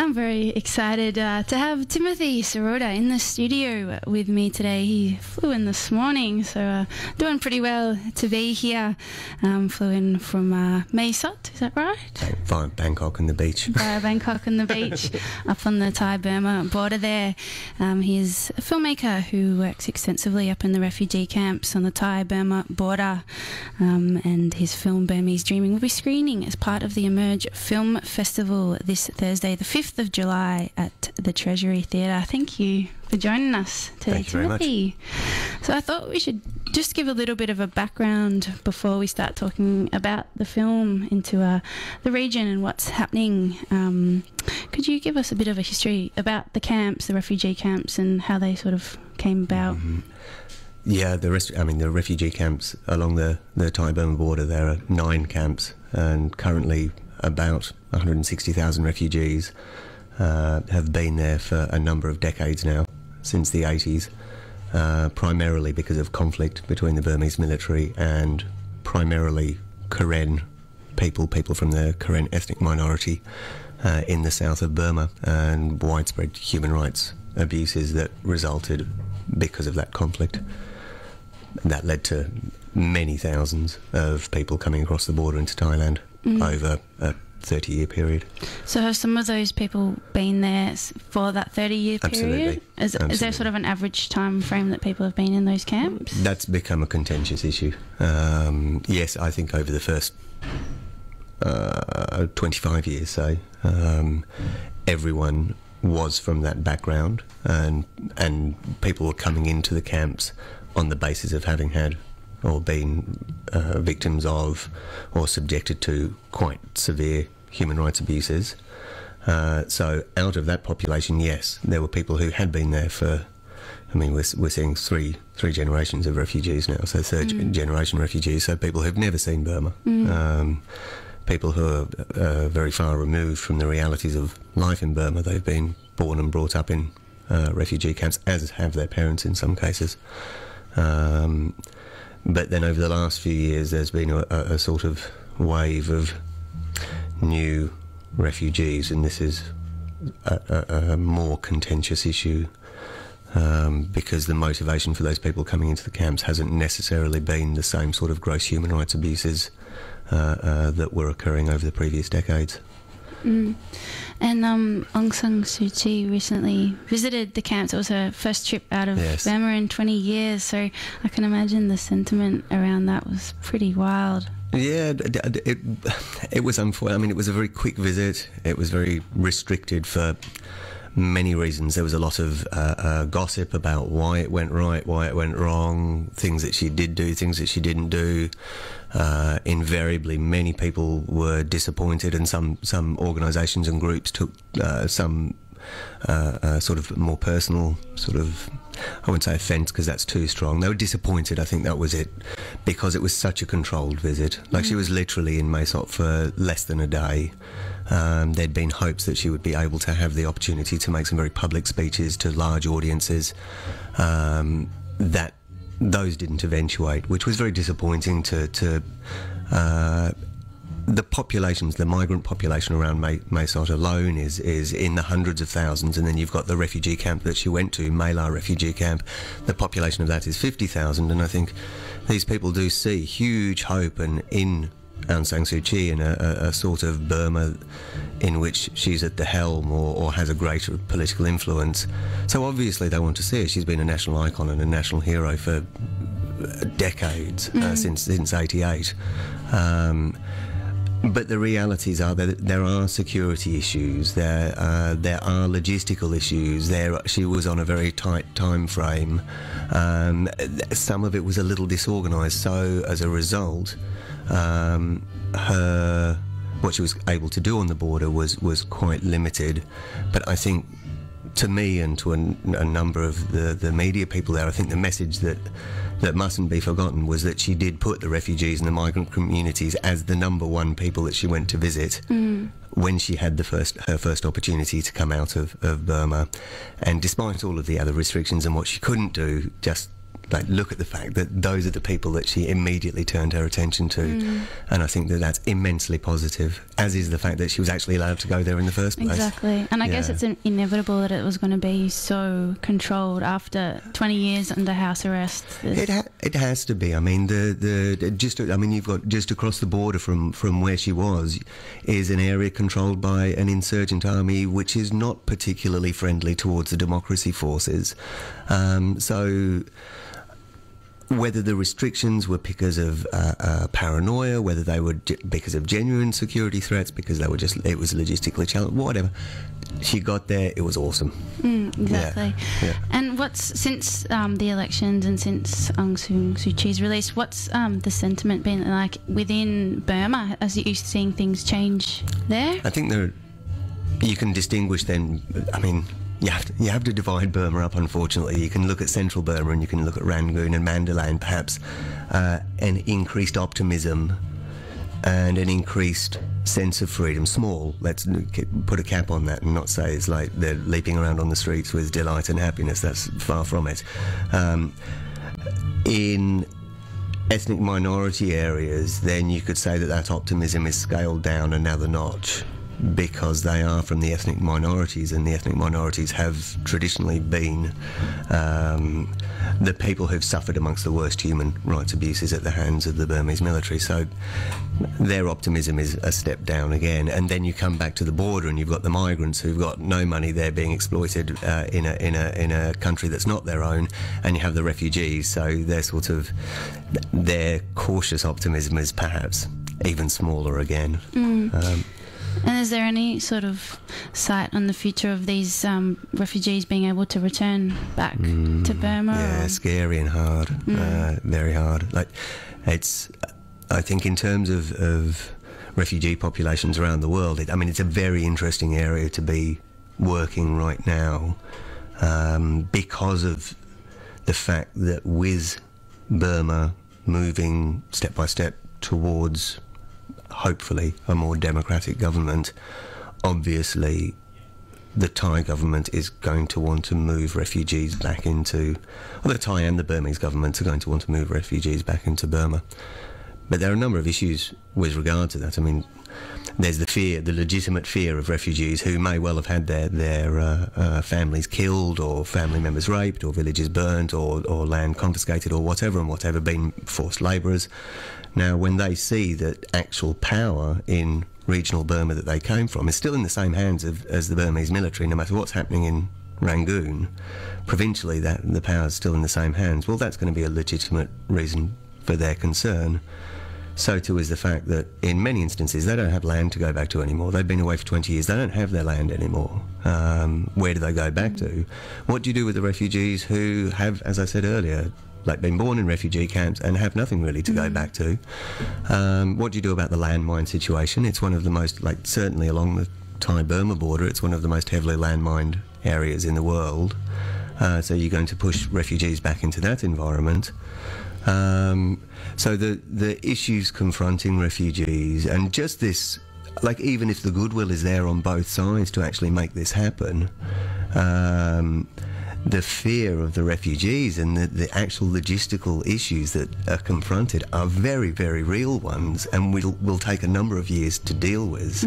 I'm very excited to have Timothy Syrota in the studio with me today. He flew in this morning, so doing pretty well to be here. Flew in from Maysot, is that right? Via Bangkok and the beach. Via Bangkok and the beach, up on the Thai-Burma border there. He is a filmmaker who works extensively up in the refugee camps on the Thai-Burma border, and his film Burmese Dreaming will be screening as part of the Emerge Film Festival this Thursday, the 5th of July at the Treasury Theatre. Thank you for joining us today, Timothy. So I thought we should just give a little bit of a background before we start talking about the film into the region and what's happening. Could you give us a bit of a history about the camps, the refugee camps, and how they sort of came about? Mm-hmm. Yeah, the refugee camps along the Thai-Burma border, there are 9 camps, and currently about 160,000 refugees have been there for a number of decades now, since the 80s, primarily because of conflict between the Burmese military and primarily Karen people from the Karen ethnic minority in the south of Burma, and widespread human rights abuses that resulted because of that conflict. That led to many thousands of people coming across the border into Thailand over a 30-year period. So have some of those people been there for that 30-year period? Absolutely. Is there sort of an average time frame that people have been in those camps? That's become a contentious issue. Yes, I think over the first 25 years, say, everyone was from that background, and people were coming into the camps on the basis of having had or been victims of or subjected to quite severe human rights abuses. So out of that population, yes, there were people who had been there for, we're seeing three generations of refugees now, so third generation refugees, so people who've never seen Burma, people who are very far removed from the realities of life in Burma. They've been born and brought up in refugee camps, as have their parents in some cases. But then over the last few years there's been a sort of wave of new refugees, and this is a more contentious issue because the motivation for those people coming into the camps hasn't necessarily been the same sort of gross human rights abuses that were occurring over the previous decades. And Aung San Suu Kyi recently visited the camps. It was her first trip out of Burma in 20 years, so I can imagine the sentiment around that was pretty wild. Yeah, it was unfortunate. It was a very quick visit. It was very restricted for many reasons. There was a lot of gossip about why it went right, why it went wrong, things that she did do, things that she didn't do. Invariably, many people were disappointed, and some organisations and groups took some sort of more personal sort of, I wouldn't say offence because that's too strong. They were disappointed, I think that was it, because it was such a controlled visit. Like, she was literally in Maysot for less than a day. There'd been hopes that she would be able to have the opportunity to make some very public speeches to large audiences. That those didn't eventuate, which was very disappointing to the populations. The migrant population around Maysot alone is in the hundreds of thousands, and then you've got the refugee camp that she went to, Mela refugee camp. The population of that is 50,000, and I think these people do see huge hope in Aung San Suu Kyi in a sort of Burma in which she's at the helm or has a greater political influence. So obviously they want to see her. She's been a national icon and a national hero for decades, since 88. But the realities are that there are security issues, there are logistical issues. She was on a very tight time frame. Some of it was a little disorganised, so as a result, what she was able to do on the border was quite limited. But I think, to me and to a number of the media people there, I think the message that mustn't be forgotten was that she did put the refugees and the migrant communities as the number one people that she went to visit when she had her first opportunity to come out of Burma. And despite all of the other restrictions and what she couldn't do, just like look at the fact that those are the people that she immediately turned her attention to, and I think that that's immensely positive, as is the fact that she was actually allowed to go there in the first place. Exactly, and I guess it's inevitable that it was going to be so controlled after 20 years under house arrest. It has to be. I mean, you've got just across the border from where she was is an area controlled by an insurgent army which is not particularly friendly towards the democracy forces. So whether the restrictions were because of paranoia, whether they were because of genuine security threats, because it was logistically challenged, whatever, she got there, it was awesome. Exactly. Yeah. And since the elections and since Aung San Suu Kyi's release, what's the sentiment been like within Burma? As you're seeing things change there? I think you can distinguish then, I mean, you have to divide Burma up, unfortunately. You can look at central Burma and you can look at Rangoon and Mandalay, and perhaps an increased optimism and an increased sense of freedom. Small, let's put a cap on that and not say it's like they're leaping around on the streets with delight and happiness. That's far from it. In ethnic minority areas, then you could say that optimism is scaled down another notch, because they are from the ethnic minorities, and the ethnic minorities have traditionally been the people who've suffered amongst the worst human rights abuses at the hands of the Burmese military. So their optimism is a step down again. And then you come back to the border and you've got the migrants who've got no money. They're being exploited in a country that's not their own, and you have the refugees. So their cautious optimism is perhaps even smaller again. And is there any sort of sight on the future of these refugees being able to return back to Burma? Yeah, scary and hard, very hard. Like, I think in terms of refugee populations around the world, it's a very interesting area to be working right now, because of the fact that with Burma moving step by step towards hopefully a more democratic government, obviously the Thai government is going to want to move refugees back into, or the Thai and the Burmese governments are going to want to move refugees back into Burma. But there are a number of issues with regard to that. I mean, there's the legitimate fear of refugees who may well have had their families killed, or family members raped, or villages burnt, or land confiscated, or whatever, being forced labourers. Now, when they see that actual power in regional Burma that they came from is still in the same hands as the Burmese military, no matter what's happening in Rangoon, provincially the power is still in the same hands, well, that's going to be a legitimate reason for their concern. So too is the fact that in many instances they don't have land to go back to anymore. They've been away for 20 years. They don't have their land anymore. Where do they go back to? What do you do with the refugees who have, as I said earlier, been born in refugee camps and have nothing really to go back to? What do you do about the landmine situation? It's one of the most, certainly along the Thai-Burma border, it's one of the most heavily landmined areas in the world. So you're going to push refugees back into that environment. So the issues confronting refugees, and just this, even if the goodwill is there on both sides to actually make this happen, the fear of the refugees and the actual logistical issues that are confronted are very, very real ones, and will take a number of years to deal with.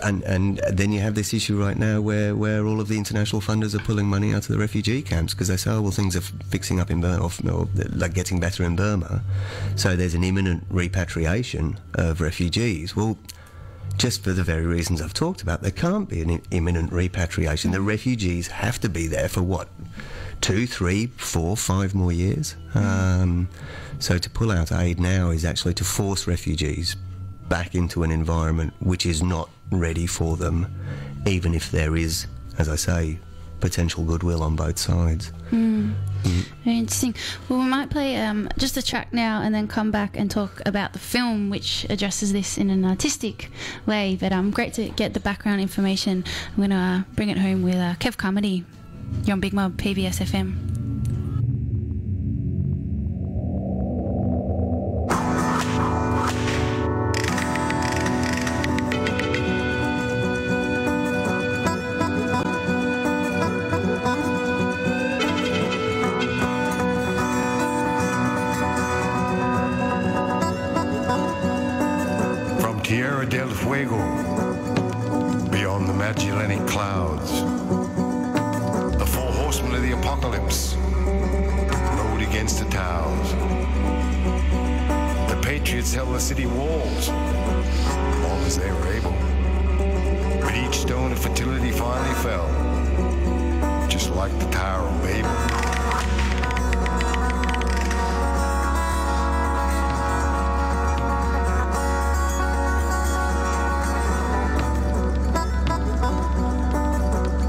And then you have this issue right now where all of the international funders are pulling money out of the refugee camps because they say, oh, well, things are fixing up in Burma, or getting better in Burma, so there's an imminent repatriation of refugees. Well, just for the very reasons I've talked about, there can't be an imminent repatriation. The refugees have to be there for 2, 3, 4, 5 more years. So to pull out aid now is actually to force refugees back into an environment which is not ready for them, even if there is, as I say, potential goodwill on both sides. Very interesting. Well, we might play just a track now and then come back and talk about the film, which addresses this in an artistic way. But great to get the background information. I'm going to bring it home with Kev Carmody. You're on Big Mob PBS FM. fuego, beyond the Magellanic clouds. The four horsemen of the apocalypse rode against the towers. The patriots held the city walls, long as they were able. But each stone of fertility finally fell, just like the Tower of Babel.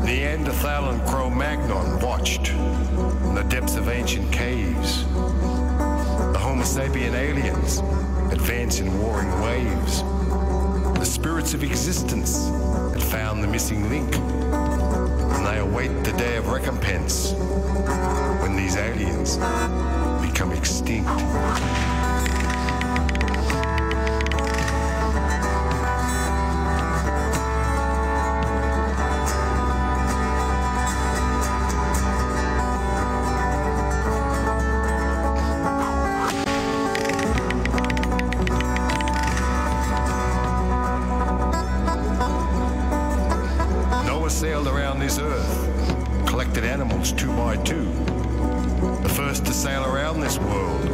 Neanderthal and Cro-Magnon watched in the depths of ancient caves. The Homo sapien aliens advance in warring waves. The spirits of existence had found the missing link, and they await the day of recompense when these aliens become extinct. Sailed around this earth, collected animals 2 by 2. The first to sail around this world,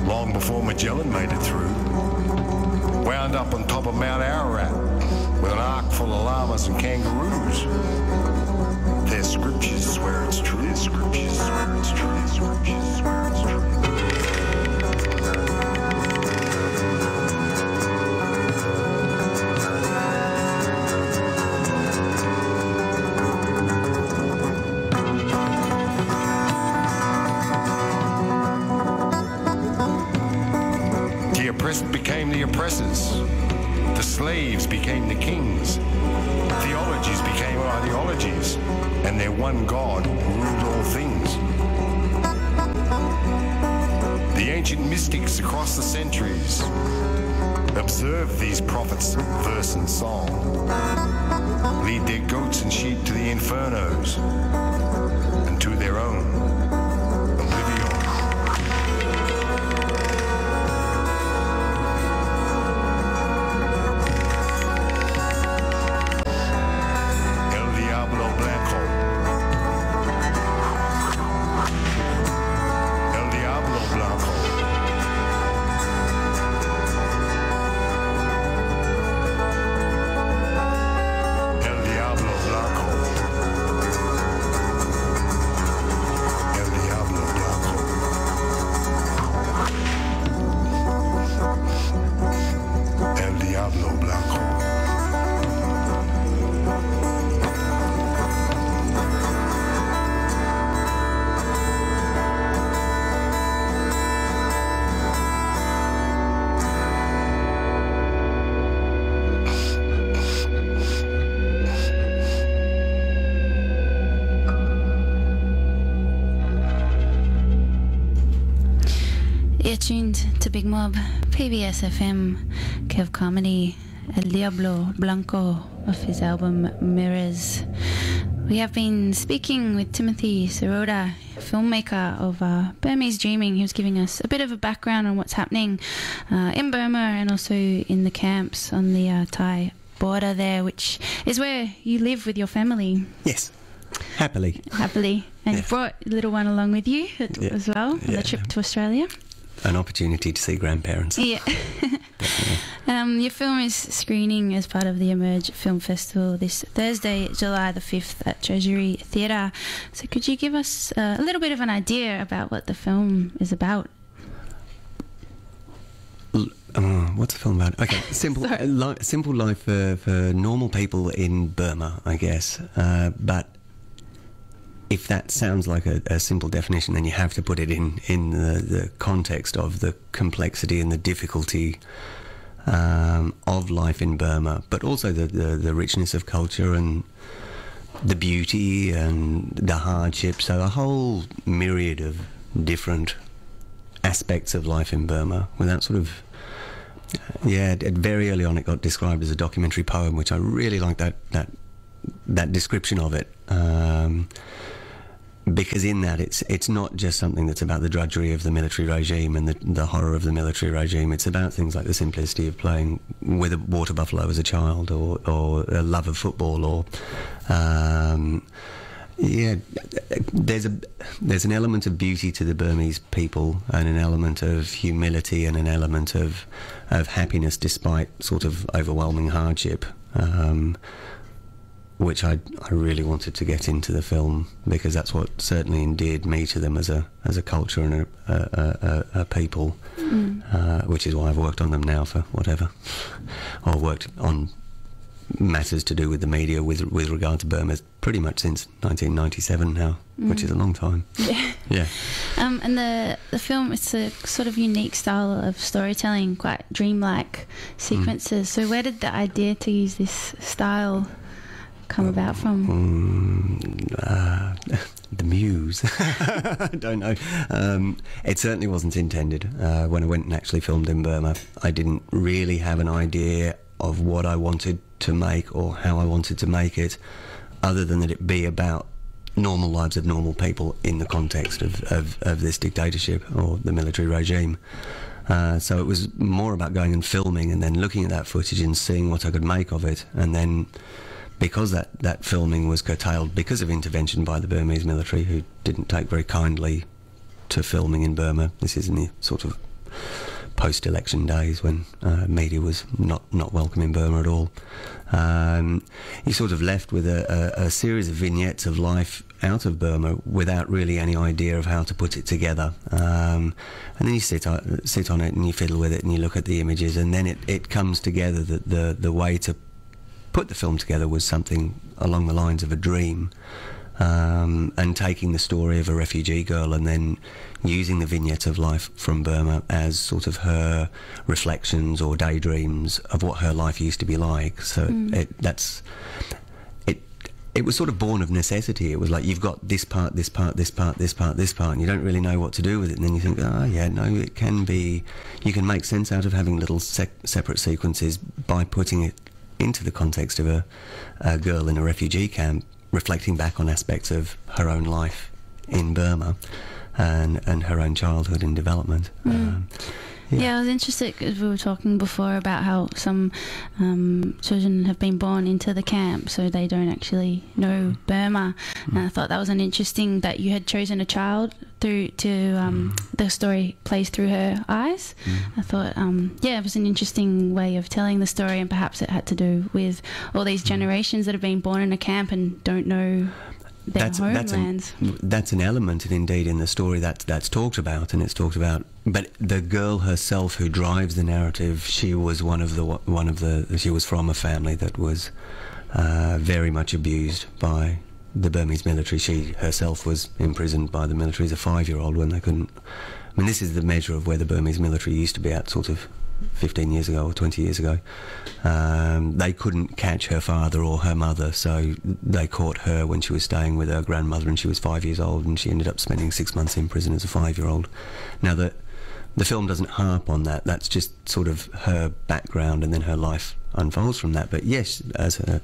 long before Magellan made it through. Wound up on top of Mount Ararat with an ark full of llamas and kangaroos. Their scriptures swear it's true. Their scriptures swear it's true. Their scriptures swear it's true. Became the oppressors, the slaves became the kings, theologies became ideologies, and their one God ruled all things. The ancient mystics across the centuries observed these prophets' verse and song, lead their goats and sheep to the infernos and to their own oblivion. You're tuned to Big Mob, PBS FM, Kev Comedy, El Diablo Blanco off his album Mirrors. We have been speaking with Timothy Syrota, filmmaker of Burmese Dreaming. He was giving us a bit of a background on what's happening in Burma and also in the camps on the Thai border there, which is where you live with your family. Yes, happily. Happily. And you brought the little one along with you as well on the trip to Australia. An opportunity to see grandparents. Yeah. Your film is screening as part of the Emerge Film Festival this Thursday, July the 5th at Treasury Theatre. So could you give us a little bit of an idea about what the film is about? What's the film about? Okay, simple life for normal people in Burma, I guess. But if that sounds like a simple definition, then you have to put it in the context of the complexity and the difficulty of life in Burma, but also the richness of culture and the beauty and the hardship. So a whole myriad of different aspects of life in Burma. Without sort of, very early on it got described as a documentary poem, which I really like that description of it. because in that it's not just something that's about the drudgery of the military regime and the horror of the military regime. It's about things like the simplicity of playing with a water buffalo as a child, or a love of football, or there's an element of beauty to the Burmese people, and an element of humility, and an element of happiness despite sort of overwhelming hardship, which I really wanted to get into the film, because that's what certainly endeared me to them as a culture and a people, which is why I've worked on them now for whatever, or worked on matters to do with the media with regard to Burma pretty much since 1997 now, which is a long time. Yeah. And the film, it's a sort of unique style of storytelling, quite dreamlike sequences. So where did the idea to use this style come about from? The muse. I don't know. It certainly wasn't intended. When I went and actually filmed in Burma, I didn't really have an idea of what I wanted to make or how I wanted to make it, other than that it be about normal lives of normal people in the context of this dictatorship or the military regime. So it was more about going and filming and then looking at that footage and seeing what I could make of it. And then, because that filming was curtailed because of intervention by the Burmese military, who didn't take very kindly to filming in Burma. This is in the sort of post-election days when media was not welcome in Burma at all. You sort of left with a series of vignettes of life out of Burma without really any idea of how to put it together. And then you sit on it and you fiddle with it and you look at the images, and then it comes together that the way to put the film together was something along the lines of a dream, and taking the story of a refugee girl and then using the vignettes of life from Burma as sort of her reflections or daydreams of what her life used to be like. So it was sort of born of necessity. It was like, you've got this part, this part, this part, this part, this part, and you don't really know what to do with it. And then you think, it can be, you can make sense out of having little separate sequences by putting it into the context of a girl in a refugee camp, reflecting back on aspects of her own life in Burma and her own childhood and development. Yeah, I was interested because we were talking before about how some children have been born into the camp, so they don't actually know Burma. And I thought that was interesting that you had chosen a child the story plays through her eyes. I thought, it was an interesting way of telling the story, and perhaps it had to do with all these generations that have been born in a camp and don't know their homelands. That's an element, and indeed in the story that's talked about, and it's talked about. But the girl herself who drives the narrative, she was she was from a family that was very much abused by the Burmese military. She herself was imprisoned by the military as a 5-year-old when they couldn't. I mean, this is the measure of where the Burmese military used to be at, sort of 15 years ago or 20 years ago. They couldn't catch her father or her mother, so they caught her when she was staying with her grandmother, and she was 5 years old, and she ended up spending 6 months in prison as a 5-year-old. Now, the film doesn't harp on that. That's just sort of her background, and then her life unfolds from that. But yes, as a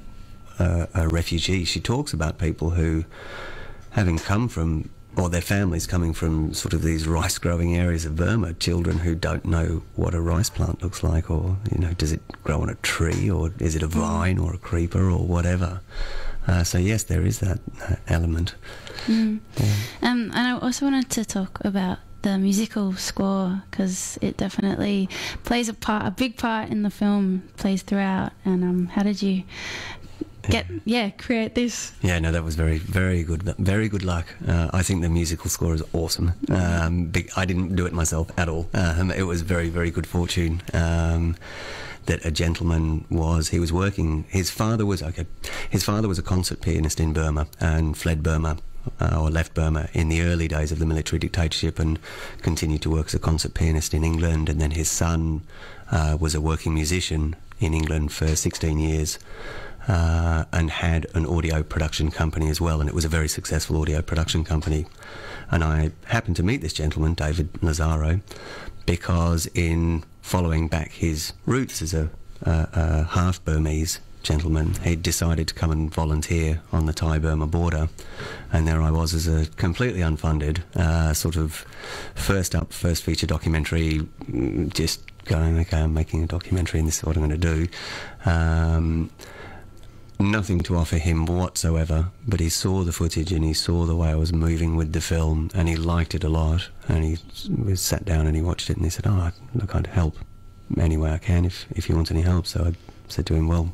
refugee, she talks about people who, having come from, or their families coming from sort of these rice-growing areas of Burma, children who don't know what a rice plant looks like, or, does it grow on a tree, or is it a vine or a creeper or whatever. So yes, there is that element. Yeah. And I also wanted to talk about the musical score, because it definitely plays a big part in the film, plays throughout. And how did you create this? Yeah, no, that was very, very good luck. I think the musical score is awesome. I didn't do it myself at all. It was very, very good fortune that a gentleman was working. His father was a concert pianist in Burma and fled Burma. Or left Burma in the early days of the military dictatorship and continued to work as a concert pianist in England. And then his son was a working musician in England for 16 years and had an audio production company as well, and it was a very successful audio production company. And I happened to meet this gentleman, David Lazaro, because in following back his roots as a half Burmese gentleman. He decided to come and volunteer on the Thai-Burma border, and there I was as a completely unfunded sort of first feature documentary, just going, okay, I'm making a documentary and this is what I'm going to do. Nothing to offer him whatsoever, but he saw the footage and he saw the way I was moving with the film, and he liked it a lot, and he sat down and he watched it and he said, oh, look, I'd help any way I can if you want any help. So I said to him, well,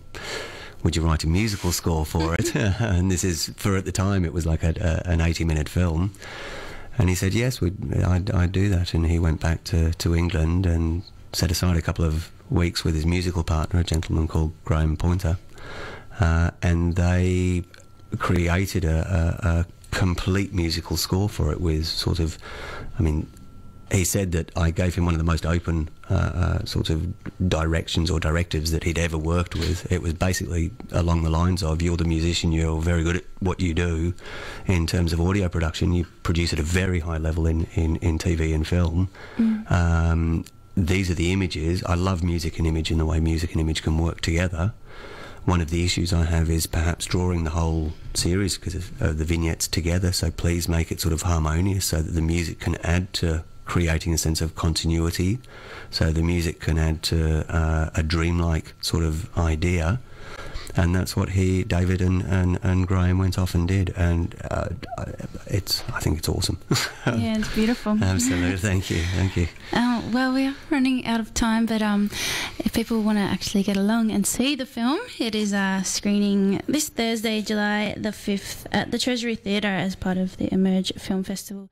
would you write a musical score for it? And this is, for at the time, it was like an 80-minute film. And he said, yes, I'd do that. And he went back to England and set aside a couple of weeks with his musical partner, a gentleman called Graham Poynter. And they created a complete musical score for it with sort of, I mean, he said that I gave him one of the most open sort of directions or directives that he'd ever worked with. It was basically along the lines of, you're the musician, you're very good at what you do. In terms of audio production, you produce at a very high level in TV and film. These are the images. I love music and image and the way music and image can work together. One of the issues I have is perhaps drawing the whole series because of the vignettes together, so please make it sort of harmonious so that the music can add to creating a sense of continuity, so the music can add to a dreamlike sort of idea. And that's what David and Graham went off and did, and I think it's awesome. Yeah, it's beautiful. Absolutely, thank you. Well, we are running out of time, but if people want to actually get along and see the film, it is screening this Thursday, July the 5th at the Treasury Theatre as part of the Emerge Film Festival.